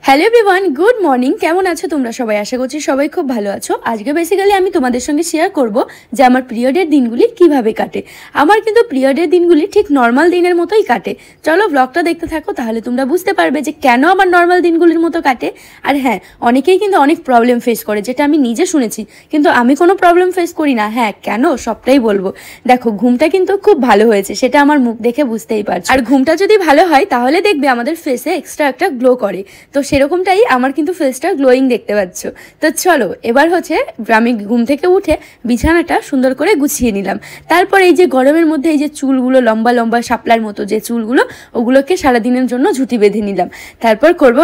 Hello everyone, good morning. কেমন আছো তোমরা সবাই? আশা করছি সবাই খুব ভালো আছো। আজকে বেসিক্যালি আমি তোমাদের সঙ্গে শেয়ার করব যে আমার পিরিয়ডের দিনগুলি কিভাবে কাটে। আমার কিন্তু পিরিয়ডের দিনগুলি ঠিক নর্মাল দিনের মতোই কাটে। চলো ব্লগটা দেখতে থাকো, তাহলে তোমরা বুঝতে পারবে যে কেন আমার নর্মাল দিনগুলির মতো কাটে। আর হ্যাঁ, অনেকেই কিন্তু অনেক প্রবলেম ফেস করে, যেটা আমি নিজে শুনেছি, কিন্তু আমি কোনো প্রবলেম ফেস করি না। হ্যাঁ, কেন সবটাই বলবো। দেখো, ঘুমটা কিন্তু খুব ভালো হয়েছে, সেটা আমার মুখ দেখে বুঝতেই পারছো। আর ঘুমটা যদি ভালো হয় তাহলে দেখবে আমাদের ফেসে এক্সট্রা একটা গ্লো করে। তো সেরকমটাই আমার কিন্তু ফেসটা গ্লোয়িং দেখতে পাচ্ছ। তো চলো এবার হচ্ছে আমি ঘুম থেকে উঠে বিছানাটা সুন্দর করে গুছিয়ে নিলাম। তারপর এই যে গরমের মধ্যে এই যে চুলগুলো লম্বা লম্বা শাপলার মতো যে চুলগুলো, ওগুলোকে সারাদিনের জন্য ঝুঁটি বেঁধে নিলাম। তারপর করব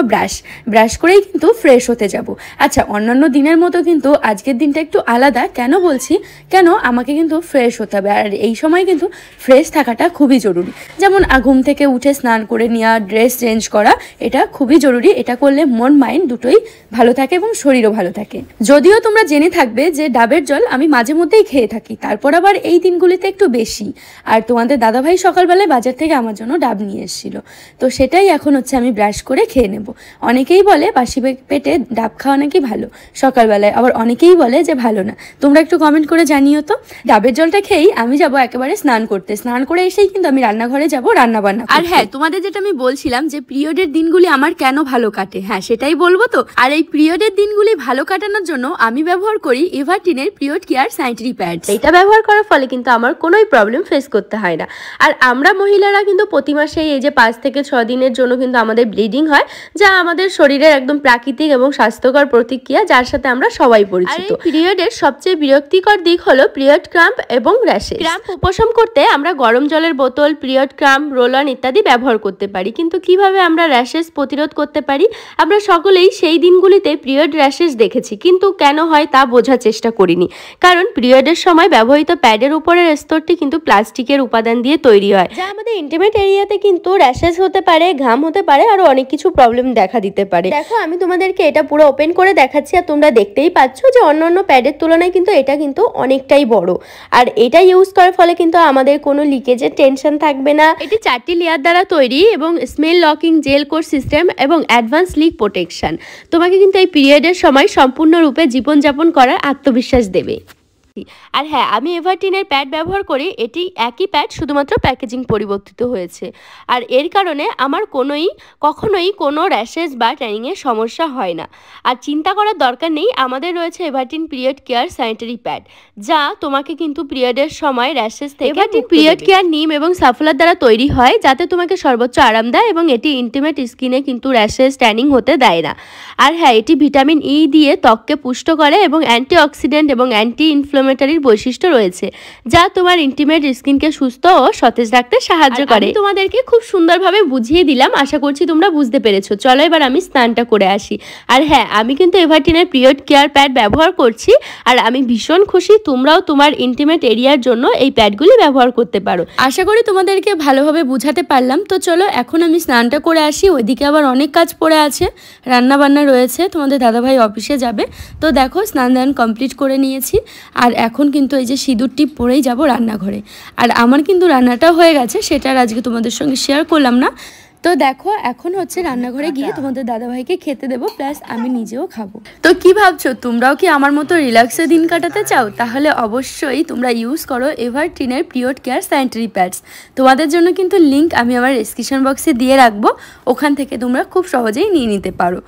ব্রাশ করেই কিন্তু ফ্রেশ হতে যাব। আচ্ছা, অন্যান্য দিনের মতো কিন্তু আজকের দিনটা একটু আলাদা। কেন বলছি? কেন আমাকে কিন্তু ফ্রেশ হতে হবে, আর এই সময় কিন্তু ফ্রেশ থাকাটা খুবই জরুরি। যেমন ঘুম থেকে উঠে স্নান করে নেওয়া, ড্রেস চেঞ্জ করা, এটা খুবই জরুরি। এটা করলে মন মাইন্ড দুটোই ভালো থাকে এবং শরীরও ভালো থাকে। যদিও তোমরা জেনে থাকবে যে ডাবের জল আমি মাঝে মধ্যেই খেয়ে থাকি, তারপর আবার এই দিনগুলিতে একটু বেশি। আর তোমাদের দাদাভাই সকালবেলায় বাজার থেকে আমার জন্য ডাব নিয়ে এসেছিল, তো সেটাই এখন হচ্ছে আমি ব্রাশ করে খেয়ে নেব। অনেকেই বলে বাসি পেটে ডাব খাওয়া নাকি ভালো সকালবেলায়, আবার অনেকেই বলে যে ভালো না। তোমরা একটু কমেন্ট করে জানিও তো। ডাবের জলটা খেয়েই আমি যাব একেবারে স্নান করতে। স্নান করে এসেই কিন্তু আমি রান্নাঘরে যাব রান্না বান্না। আর হ্যাঁ, তোমাদের যেটা আমি বলছিলাম যে পিরিয়ডের দিনগুলি আমার কেন ভালো কাটে, হ্যাঁ সেটাই বলবো তো। আর এই পিরিয়ডের দিনগুলি ভালো কাটানোর জন্য আমি ব্যবহার করি এভারটিনের পিরিয়ড কেয়ার স্যানিটারি প্যাড। এটা ব্যবহার করার ফলে কিন্তু আমার কোনোই প্রবলেম ফেস করতে হয় না। আর আমরা মহিলারা কিন্তু প্রতি মাসে এই যে 5 থেকে 6 দিনের জন্য কিন্তু আমাদের ব্লিডিং হয়, যা আমাদের শরীরের একদম প্রাকৃতিক এবং স্বাস্থ্যকর প্রতিক্রিয়া, যার সাথে আমরা সবাই পরিচিত। পিরিয়ডের সবচেয়ে বিরক্তিকর দিক হলো পিরিয়ড ক্রাম্প এবং র্যাশেস। ক্রাম্প উপশম করতে আমরা গরম জলের বোতল, পিরিয়ড ক্রাম্প, রোল অন ইত্যাদি ব্যবহার করতে পারি, কিন্তু কিভাবে আমরা র্যাশেস প্রতিরোধ করতে পারি? আমরা সকলেই সেই দিনগুলিতে পিরিয়ড র্যাশেস দেখেছি, কিন্তু কেন হয় তা বোঝার চেষ্টা করিনি। কারণ পিরিয়ডের সময় ব্যবহৃত প্যাডের উপরের স্তরটি কিন্তু প্লাস্টিকের উপাদান দিয়ে তৈরি হয়, যা আমাদের ইন্টিমেট এরিয়াতে কিন্তু র্যাশেস হতে পারে, ঘাম হতে পারে, আরো অনেক কিছু প্রবলেম দেখা দিতে পারে। দেখো, আমি তোমাদেরকে এটা পুরো ওপেন করে দেখাচ্ছি, আর তোমরা দেখতেই পাচ্ছ যে অন্যান্য প্যাডের তুলনায় কিন্তু এটা কিন্তু অনেকটাই বড়। আর এটা ইউজ করার ফলে কিন্তু আমাদের কোনো লিকেজের টেনশন থাকবে না। এটি 4টি লেয়ার দ্বারা তৈরি এবং smell locking gel coat system এবং অ্যাডভান্স লিক প্রোটেকশন তোমাকে কিন্তু এই পিরিয়ডের সময় সম্পূর্ণরূপে জীবনযাপন করার আত্মবিশ্বাস দেবে। আর হ্যাঁ, আমি এভারটিনের প্যাড ব্যবহার করি। এটি একই প্যাড, শুধুমাত্র প্যাকেজিং পরিবর্তিত হয়েছে। আর এর কারণে আমার কখনোই কোনো র্যাশেস বা ট্যানিংয়ের সমস্যা হয় না। আর চিন্তা করার দরকার নেই, আমাদের রয়েছে এভারটিন পিরিয়ড কেয়ার স্যানিটারি প্যাড, যা তোমাকে কিন্তু পিরিয়ডের সময় র্যাশেস থেকে এভারটিন পিরিয়ড কেয়ার নিম এবং সাফলার দ্বারা তৈরি হয়, যাতে তোমাকে সর্বোচ্চ আরাম দেয়, এবং এটি ইন্টিমেট স্কিনে কিন্তু র্যাশেস ট্যানিং হতে দেয় না। আর হ্যাঁ, এটি ভিটামিন ই দিয়ে ত্বককে পুষ্ট করে এবং অ্যান্টিঅক্সিডেন্ট এবং অ্যান্টি ইনফ্লামেটরির বৈশিষ্ট্য রয়েছে, যা তোমার ইন্টিমেট স্কিনকে সুস্থ ও সতেজ রাখতে সাহায্য করে। তোমাদেরকে খুব সুন্দরভাবে বুঝিয়ে দিলাম, আশা করছি তোমরা বুঝতে পেরেছো। চলো এবার আমি স্নানটা করে আসি। আর হ্যাঁ, আমি কিন্তু এভারটিনের পিরিয়ড কেয়ার প্যাড ব্যবহার করছি, আর আমি ভীষণ খুশি তোমরাও তোমার ইন্টিমেট এরিয়ার জন্য এই প্যাডগুলি ব্যবহার করতে পারো। আশা করি তোমাদেরকে ভালোভাবে বুঝাতে পারলাম। তো চলো এখন আমি স্নানটা করে আসি, ওইদিকে আবার অনেক কাজ পড়ে আছে, রান্না বান্না রয়েছে, তোমাদের দাদাভাই অফিসে যাবে। তো দেখো, স্নান দান কমপ্লিট করে নিয়েছি, আর এখন কিন্তু এই যে সিঁদুর টিপ পরেই যাব রান্নাঘরে। আর আমার কিন্তু রান্নাটা হয়ে গেছে, সেটা আর আজকে তোমাদের সঙ্গে শেয়ার করলাম না। তো দেখো, এখন হচ্ছে রান্নাঘরে গিয়ে তোমাদের দাদাভাইকে খেতে দেবো, প্লাস আমি নিজেও খাবো। তো কি ভাবছো, তোমরাও কি আমার মতো রিল্যাক্সে দিন কাটাতে চাও? তাহলে অবশ্যই তোমরা ইউজ করো এভারটিনের পিরিয়ড কেয়ার স্যানিটারি প্যাডস। তোমাদের জন্য কিন্তু লিঙ্ক আমি আমার ডেসক্রিপশন বক্সে দিয়ে রাখবো, ওখান থেকে তোমরা খুব সহজেই নিয়ে নিতে পারো।